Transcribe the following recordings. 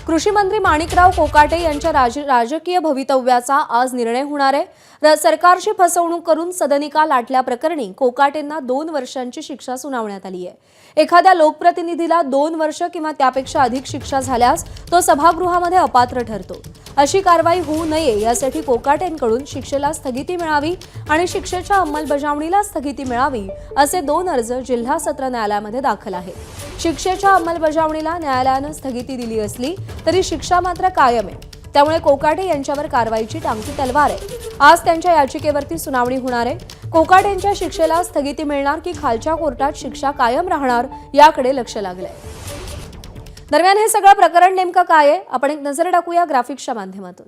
कृषी मंत्री माणिकराव कोकाटे यांच्या राजकीय भवितव्याचा आज निर्णय होणार आहे। सरकारची फसवणूक करून सदनिका लाटल्या प्रकरणी कोकाटेंना 2 वर्षांची शिक्षा सुनावण्यात आली आहे। एखाद्या लोकप्रतिनिधीला 2 वर्ष किंवा त्यापेक्षा अधिक शिक्षा झाल्यास तो सभागृहामध्ये अपात्र ठरतो। अशी कारवाई होऊ नये यासाठी कोकाटेंकडून शिक्षेला स्थगिती मिळावी आणि शिक्षेच्या अंमलबजावणीला स्थगिती मिळावी असे 2 अर्ज जिल्हा सत्र न्यायालयामध्ये दाखल आहेत। शिक्षेच्या अंमलबजावणीला न्यायालयाने स्थगिती दिली असली तरी शिक्षा मात्र कायम आहे। त्यामुळे कोकाटे यांच्यावर कारवाईची टांगती तलवार आहे। आज त्यांच्या याचिकेवरती सुनावणी होणार आहे। कोकाटेंच्या शिक्षेला स्थगिती मिळणार की खालच्या कोर्टात शिक्षा कायम राहणार याकडे लक्ष लागलंय। दरम्यान हे सगळं प्रकरण नेमकं काय आहे आपण एक नजर टाकूया ग्राफिक्सच्या माध्यमातून।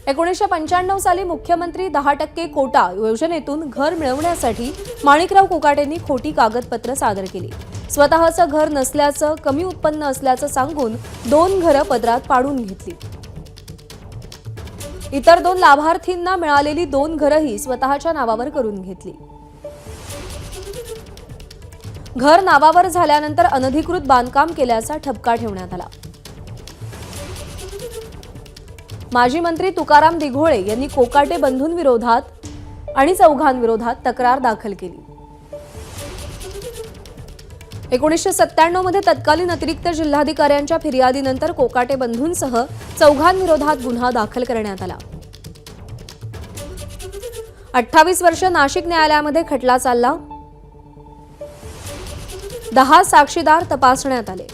1995 साली मुख्यमंत्री 10% कोटा योजनेतून घर मिळवण्यासाठी माणिकराव कोकाटेंनी खोटी कागदपत्र सादर केली। स्वतःचं घर नसल्याचं, कमी उत्पन्न असल्याचं सांगून 2 घरं पदरात पाडून घेतली। इतर 2 लाभार्थींना मिळालेली 2 घरंही स्वतःच्या नावावर करून घेतली। घर नावावर झाल्यानंतर अनधिकृत बांधकाम केल्याचा ठपका ठेवण्यात आला। माजी मंत्री तुकाराम दिघोळे यांनी कोकाटे बंधूंविरोधात आणि चौघांविरोधात तक्रार दाखल केली। 1997 मध्ये तत्कालीन अतिरिक्त जिल्हाधिकाऱ्यांच्या फिर्यादीनंतर कोकाटे बंधूंसह चौघांविरोधात गुन्हा दाखल करण्यात आला। 28 वर्ष नाशिक न्यायालयामध्ये खटला चालला। 10 साक्षीदार तपासण्यात आले।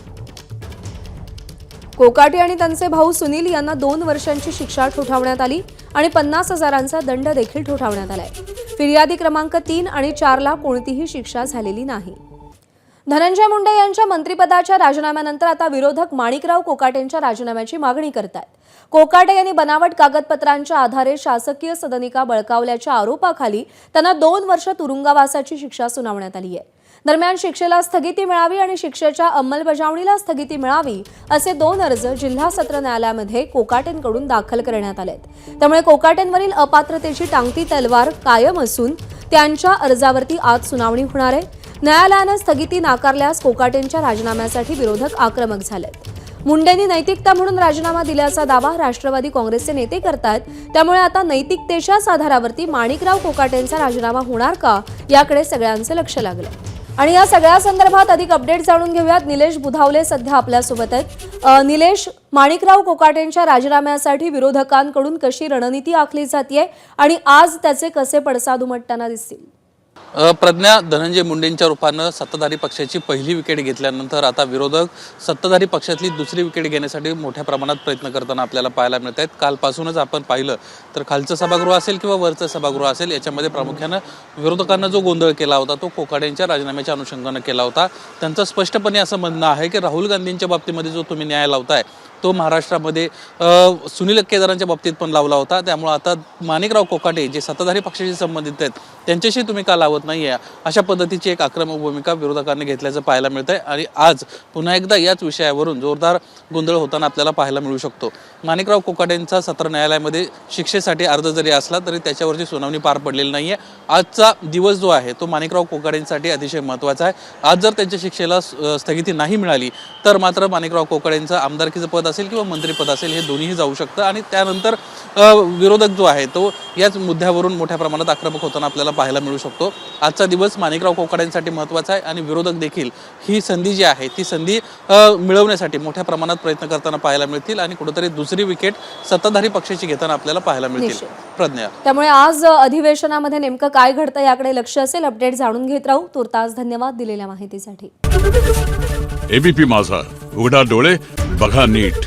कोकाटे आणि त्यांचे भाऊ सुनील यांना 2 वर्षांची शिक्षा ठोठावण्यात आली आणि 50,000चा दंड देखील ठोठावण्यात आलाय। फिर्यादी क्रमांक 3 आणि 4 ला कोणतीही शिक्षा झालेली नाही। धनंजय मुंडे यांच्या मंत्रिपदाच्या राजीनाम्यानंतर आता विरोधक माणिकराव कोकाटेंच्या राजीनाम्याची मागणी करतात। कोकाटे यांनी बनावट कागदपत्रांच्या आधारे शासकीय सदनिका बळकावल्याच्या आरोपाखाली त्यांना 2 वर्ष तुरुंगवासाची शिक्षा सुनावण्यात आली आहे। दरम्यान शिक्षेला स्थगिती मिळावी आणि शिक्षेच्या अंमलबजावणीला स्थगिती मिळावी असे 2 अर्ज जिल्हा सत्र न्यायालयामध्ये कोकाटेंकडून दाखल करण्यात आलेत। त्यामुळे कोकाटेंवरील अपात्रतेची टांगती तलवार कायम असून त्यांच्या अर्जावरती आज सुनावणी होणार आहे। न्यायालयाने स्थगिती नाकारल्यास कोकाटेंच्या राजीनाम्यासाठी विरोधक आक्रमक झालेत। मुंडेंनी नैतिकता म्हणून राजीनामा दिल्याचा दावा राष्ट्रवादी काँग्रेसचे नेते करतात। त्यामुळे आता नैतिकतेच्याच आधारावरती माणिकराव कोकाटेंचा राजीनामा होणार का याकडे सगळ्यांचं लक्ष लागलंय। आणि या सगळ्या संदर्भात अधिक अपडेट जाणून घेऊयात। निलेश बुधावले सध्या आपल्यासोबत आहेत। निलेश, माणिकराव कोकाटेंच्या राजीनाम्यासाठी विरोधकांकडून कशी रणनीती आखली जाते आणि आज त्याचे कसे पडसाद उमटताना दिसतील? प्रज्ञा, धनंजय मुंडेंच्या रूपानं सत्ताधारी पक्षाची पहिली विकेट घेतल्यानंतर आता विरोधक सत्ताधारी पक्षातली दुसरी विकेट घेण्यासाठी मोठ्या प्रमाणात प्रयत्न करताना आपल्याला पाहायला मिळत आहेत। कालपासूनच आपण पाहिलं तर खालचं सभागृह असेल किंवा वरचं सभागृह असेल याच्यामध्ये प्रामुख्यानं विरोधकांना जो गोंधळ केला होता तो कोकाटेंच्या राजीनाम्याच्या अनुषंगानं केला होता। त्यांचं स्पष्टपणे असं म्हणणं आहे की राहुल गांधींच्या बाबतीमध्ये जो तुम्ही न्याय लावताय तो महाराष्ट्रामध्ये सुनील केदारांच्या बाबतीत पण लावला होता। त्यामुळे आता माणिकराव कोकाटे जे सत्ताधारी पक्षाशी संबंधित आहेत त्यांच्याशी तुम्ही का लावत नाही आहे अशा पद्धतीची एक आक्रमक भूमिका विरोधकांनी घेतल्याचं पाहायला मिळतंय। आणि आज पुन्हा एकदा याच विषयावरून जोरदार गोंधळ होताना आपल्याला पाहायला मिळू शकतो। माणिकराव कोकाटेंचा सत्र न्यायालयामध्ये शिक्षेसाठी अर्ज जरी असला तरी त्याच्यावरची सुनावणी पार पडलेली नाहीये। आजचा दिवस जो आहे तो माणिकराव कोकाटेंसाठी अतिशय महत्त्वाचा आहे। आज जर त्यांच्या शिक्षेला स्थगिती नाही मिळाली तर मात्र माणिकराव कोकाटेंचं आमदारकीचं पद असेल किंवा मंत्रिपद असेल हे दोन्हीही जाऊ शकतं आणि त्यानंतर विरोधक जो आहे तो याच मुद्द्यावरून मोठ्या प्रमाणात आक्रमक होताना आपल्याला पाहायला मिळू शकतो। आजचा दिवस माणिकराव कोकाटेंसाठी महत्त्वाचा आहे आणि विरोधक देखील ही संधी जी आहे ती संधी मिळवण्यासाठी मोठ्या प्रमाणात प्रयत्न करताना पाहायला मिळतील आणि कुठेतरी दुसरी विकेट सत्ताधारी पक्षाची घेताना आपल्याला पाहायला मिळतील। प्रज्ञा, त्यामुळे आज अधिवेशनामध्ये नेमकं काय घडतं याकडे लक्ष असेल। अपडेट जाणून घेत राहू। तुर्तास धन्यवाद दिलेल्या माहितीसाठी। एबीपी माझा, उघडा डोळे बघा नीट।